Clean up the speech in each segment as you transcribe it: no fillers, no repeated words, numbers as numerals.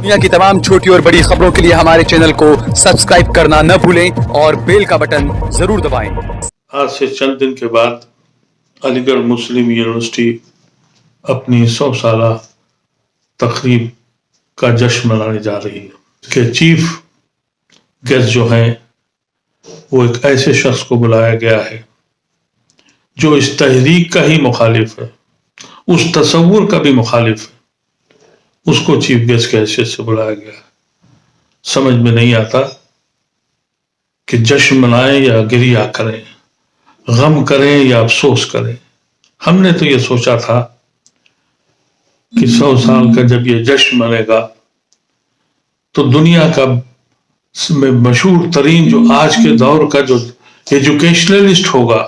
दुनिया की तमाम छोटी और बड़ी खबरों के लिए हमारे चैनल को सब्सक्राइब करना न भूलें और बेल का बटन जरूर दबाएं। आज से चंद दिन के बाद अलीगढ़ मुस्लिम यूनिवर्सिटी अपनी 100 साला तकरीब का जश्न मनाने जा रही है। इसके चीफ गेस्ट जो हैं वो एक ऐसे शख्स को बुलाया गया है जो इस तहरीक का ही मुखालिफ है, उस तसव्वुर का भी मुखालिफ है, उसको चीफ गेस्ट की हैसियत से बुलाया गया है। समझ में नहीं आता कि जश्न मनाएं या गिरिया करें, गम करें या अफसोस करें। हमने तो ये सोचा था कि 100 साल का जब ये जश्न मनेगा तो दुनिया का मशहूर तरीन जो आज के दौर का जो एजुकेशनलिस्ट होगा,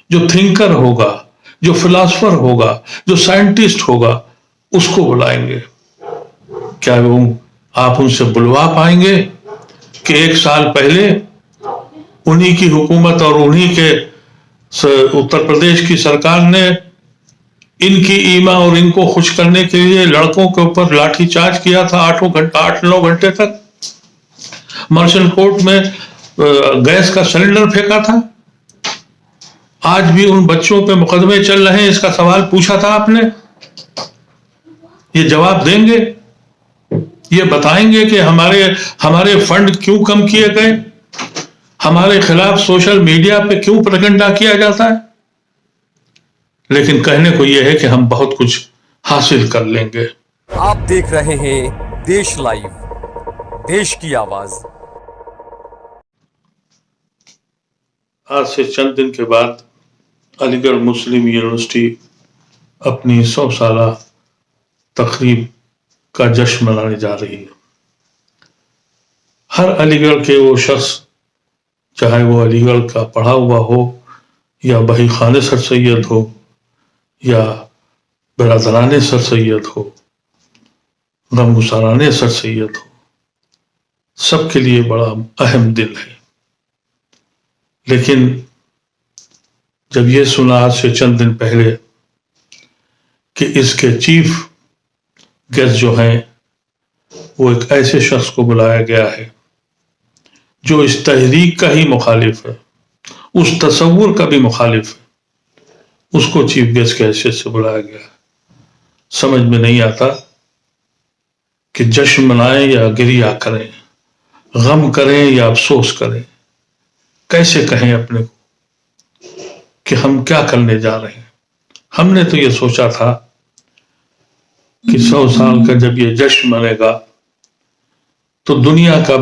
जो थिंकर होगा, जो फिलासफर होगा, जो साइंटिस्ट होगा, उसको बुलाएंगे। क्या वो आप उनसे बुलवा पाएंगे कि 1 साल पहले उन्हीं की हुकूमत और उन्हीं के उत्तर प्रदेश की सरकार ने इनकी ईमा और इनको खुश करने के लिए लड़कों के ऊपर लाठीचार्ज किया था 8-9 घंटे तक, मर्चेंट कोर्ट में गैस का सिलेंडर फेंका था। आज भी उन बच्चों पे मुकदमे चल रहे हैं। इसका सवाल पूछा था आपने? ये जवाब देंगे? ये बताएंगे कि हमारे फंड क्यों कम किए गए, हमारे खिलाफ सोशल मीडिया पे क्यों प्रोपेगेंडा किया जाता है? लेकिन कहने को यह है कि हम बहुत कुछ हासिल कर लेंगे। आप देख रहे हैं देश लाइव, देश की आवाज। आज से चंद दिन के बाद अलीगढ़ मुस्लिम यूनिवर्सिटी अपनी 100 साला तकरीब का जश्न मनाने जा रही है। हर अलीगढ़ के वो शख्स, चाहे वो अलीगढ़ का पढ़ा हुआ हो या बही खाने सर सैयद हो या बरादराने सर सैयद हो, गमगुसाराने सर सैयद हो, सबके लिए बड़ा अहम दिन है। लेकिन जब ये सुना आज से चंद दिन पहले कि इसके चीफ गेस्ट जो हैं वो एक ऐसे शख्स को बुलाया गया है जो इस तहरीक का ही मुखालिफ है, उस तसव्वुर का भी मुखालिफ है, उसको चीफ गेस्ट की हैसियत से बुलाया गया है। समझ में नहीं आता कि जश्न मनाएं या गिरिया करें, गम करें या अफसोस करें। कैसे कहें अपने को कि हम क्या करने जा रहे हैं? हमने तो ये सोचा था कि 100 साल का जब ये जश्न मनेगा तो दुनिया का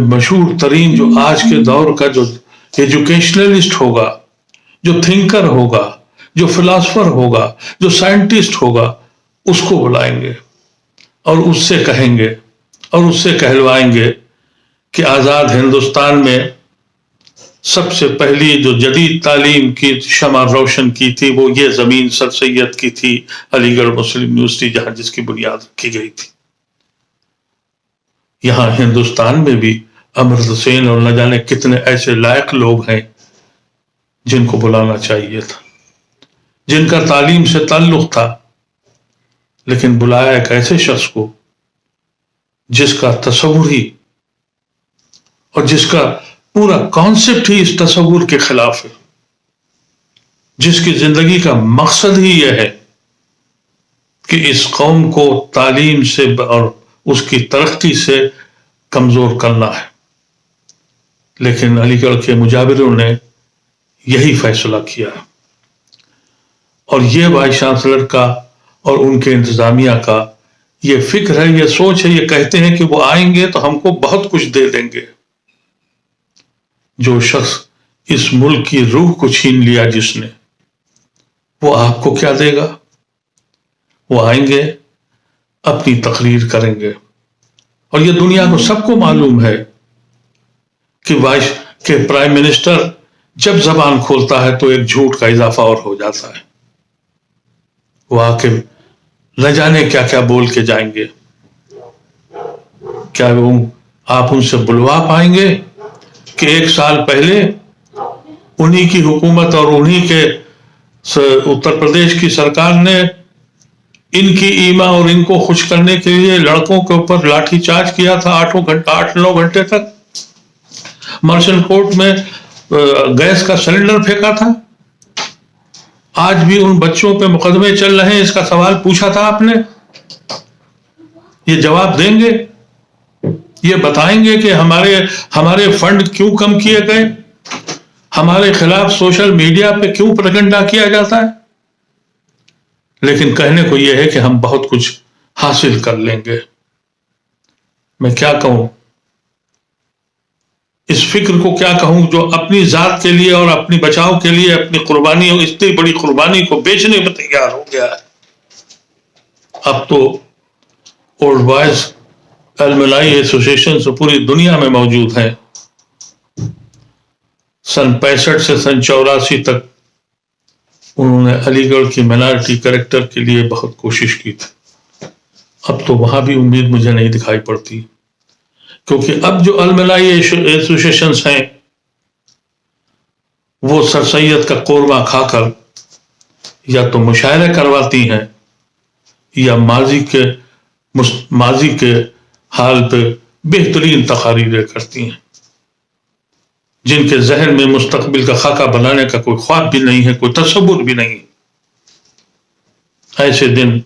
मशहूर तरीन जो आज के दौर का जो एजुकेशनलिस्ट होगा, जो थिंकर होगा, जो फिलासफर होगा, जो साइंटिस्ट होगा, उसको बुलाएंगे और उससे कहेंगे और उससे कहलवाएंगे कि आज़ाद हिंदुस्तान में सबसे पहली जो जदीद तालीम की शमा रोशन की थी वो ये जमीन सर सैयद की थी, अलीगढ़ मुस्लिम यूनिवर्सिटी, जहां जिसकी बुनियाद रखी गई थी। यहां हिंदुस्तान में भी अमर्द हुसैन और न जाने कितने ऐसे लायक लोग हैं जिनको बुलाना चाहिए था, जिनका तालीम से ताल्लुक था, लेकिन बुलाया एक ऐसे शख्स को जिसका तसव्वुर ही और जिसका पूरा कॉन्सेप्ट ही इस तसव्वुर के खिलाफ है, जिसकी जिंदगी का मकसद ही यह है कि इस कौम को तालीम से और उसकी तरक्की से कमजोर करना है। लेकिन अलीगढ़ के मुजाबिरों ने यही फैसला किया और ये वाइस चांसलर का और उनके इंतजामिया का ये फिक्र है, ये सोच है। ये कहते हैं कि वो आएंगे तो हमको बहुत कुछ दे देंगे। जो शख्स इस मुल्क की रूह को छीन लिया जिसने, वो आपको क्या देगा? वो आएंगे, अपनी तकरीर करेंगे और ये दुनिया को सबको मालूम है कि प्राइम मिनिस्टर जब जबान खोलता है तो एक झूठ का इजाफा और हो जाता है। वो आके न जाने क्या क्या बोल के जाएंगे। क्या वो आप उनसे बुलवा पाएंगे कि 1 साल पहले उन्हीं की हुकूमत और उन्हीं के उत्तर प्रदेश की सरकार ने ان کی ایما اور ان کو خوش کرنے کے لیے لڑکوں کے اوپر لاٹھی چارج کیا تھا 8-9 گھنٹے تک. مرچنٹ کورٹ میں گیس کا سلنڈر پھینکا تھا. آج بھی ان بچوں پہ مقدمے چل رہے ہیں. اس کا سوال پوچھا تھا آپ نے؟ یہ جواب دیں گے؟ یہ بتائیں گے کہ ہمارے فنڈ کیوں کم کیے گئے؟ ہمارے خلاف سوشل میڈیا پہ کیوں پروپیگنڈا کیا جاتا ہے؟ لیکن کہنے کو یہ ہے کہ ہم بہت کچھ حاصل کر لیں گے. میں کیا کہوں؟ اس فکر کو کیا کہوں جو اپنی ذات کے لیے اور اپنی بچاؤ کے لیے اپنی قربانی، اتنی بڑی قربانی کو بیچنے میں تیار ہو گیا ہے. اب تو اولڈ بوائز الملائی ایسوسیشن سے پوری دنیا میں موجود ہیں. سن 65 سے سن 84 تک انہوں نے علی گڑھ کی مائنارٹی کریکٹر کے لیے بہت کوشش کی تھی. اب تو وہاں بھی امید مجھے نہیں دکھائی پڑتی، کیونکہ اب جو الملائی ایسوسیشنز ہیں وہ سر سید کا قورمہ کھا کر یا تو مشاعرے کرواتی ہیں یا ماضی کے حال پہ بہترین تقاریریں کرتی ہیں، جن کے ذہن میں مستقبل کا خاکہ بنانے کا کوئی خواب بھی نہیں ہے، کوئی تصور بھی نہیں. ایسے دن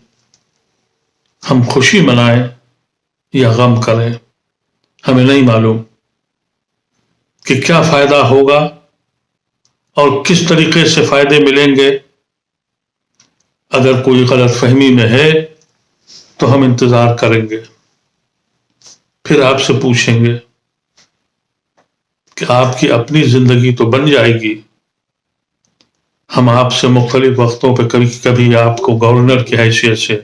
ہم خوشی منائیں یا غم کریں، ہمیں نہیں معلوم کہ کیا فائدہ ہوگا اور کس طریقے سے فائدے ملیں گے. اگر کوئی غلط فہمی میں ہے تو ہم انتظار کریں گے، پھر آپ سے پوچھیں گے کہ آپ کی اپنی زندگی تو بن جائے گی. ہم آپ سے مختلف وقتوں پہ کبھی آپ کو گورنر کی حیثیت سے،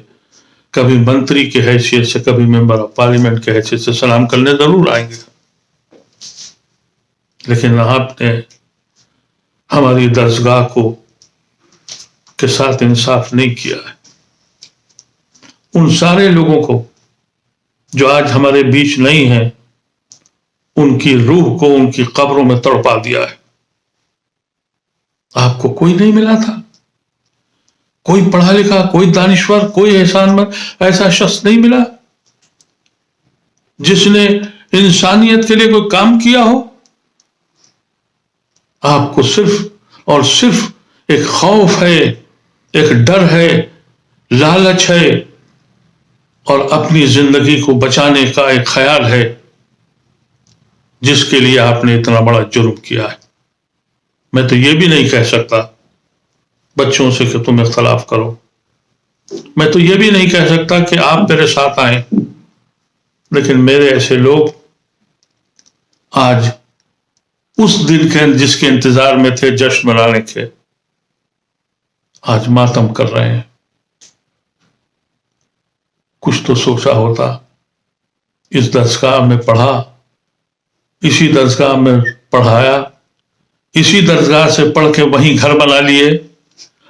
کبھی منتری کی حیثیت سے، کبھی ممبر آف پارلیمنٹ کی حیثیت سے سلام کرنے ضرور آئیں گے. لیکن آپ نے ہماری درسگاہ کے ساتھ انصاف نہیں کیا ہے. ان سارے لوگوں کو جو آج ہمارے بیچ نہیں ہیں، ان کی روح کو ان کی قبروں میں تڑپا دیا ہے. آپ کو کوئی نہیں ملا تھا، کوئی پڑھا لکھا، کوئی دانشور، کوئی احسان مند ایسا شخص نہیں ملا جس نے انسانیت کے لیے کوئی کام کیا ہو. آپ کو صرف اور صرف ایک خوف ہے، ایک ڈر ہے، لالچ ہے اور اپنی زندگی کو بچانے کا ایک خیال ہے، جس کے لیے آپ نے اتنا بڑا جرم کیا ہے. میں تو یہ بھی نہیں کہہ سکتا بچوں سے کہ تم اختلاف کرو. میں تو یہ بھی نہیں کہہ سکتا کہ آپ میرے ساتھ آئیں. لیکن میرے ایسے لوگ آج اس دن کے جس کے انتظار میں تھے جشن منانے کے، آج ماتم کر رہے ہیں. کچھ تو سوچا ہوتا. اس درسگاہ میں پڑھا، اسی درسگاہ میں پڑھایا، اسی درسگاہ سے پڑھ کے وہیں گھر بنا لیے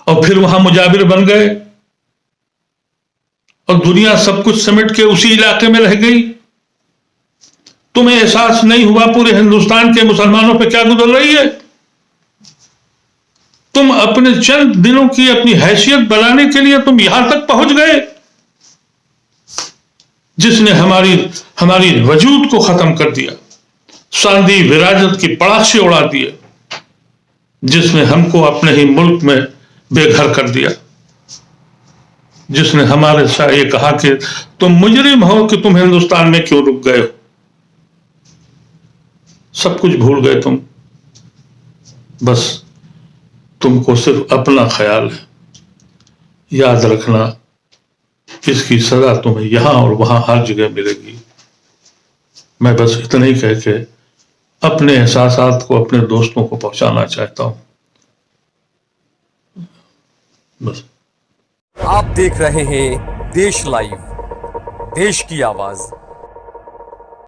اور پھر وہاں مجاور بن گئے اور دنیا سب کچھ سمٹ کے اسی علاقے میں رہ گئی. تمہیں احساس نہیں ہوا پورے ہندوستان کے مسلمانوں پہ کیا گزر رہی ہے؟ تم اپنے چند دنوں کی اپنی حیثیت بنانے کے لیے تم یہاں تک پہنچ گئے، جس نے ہماری وجود کو ختم کر دیا، ساندھی وراثت کی پڑاخیں اڑا دیے، جس نے ہم کو اپنے ہی ملک میں بے گھر کر دیا، جس نے ہمارے سے یہ کہا کہ تم مجرم ہو کہ تم ہندوستان میں کیوں رک گئے ہو. سب کچھ بھول گئے تم. بس تم کو صرف اپنا خیال ہے. یاد رکھنا اس کی سزا تمہیں یہاں اور وہاں ہر جگہ ملے گی. میں بس اتنا ہی کہہ کے اپنے احساسات کو اپنے دوستوں کو پہنچانا چاہتا ہوں. بس. آپ دیکھ رہے ہیں دیش لائیو، دیش کی آواز.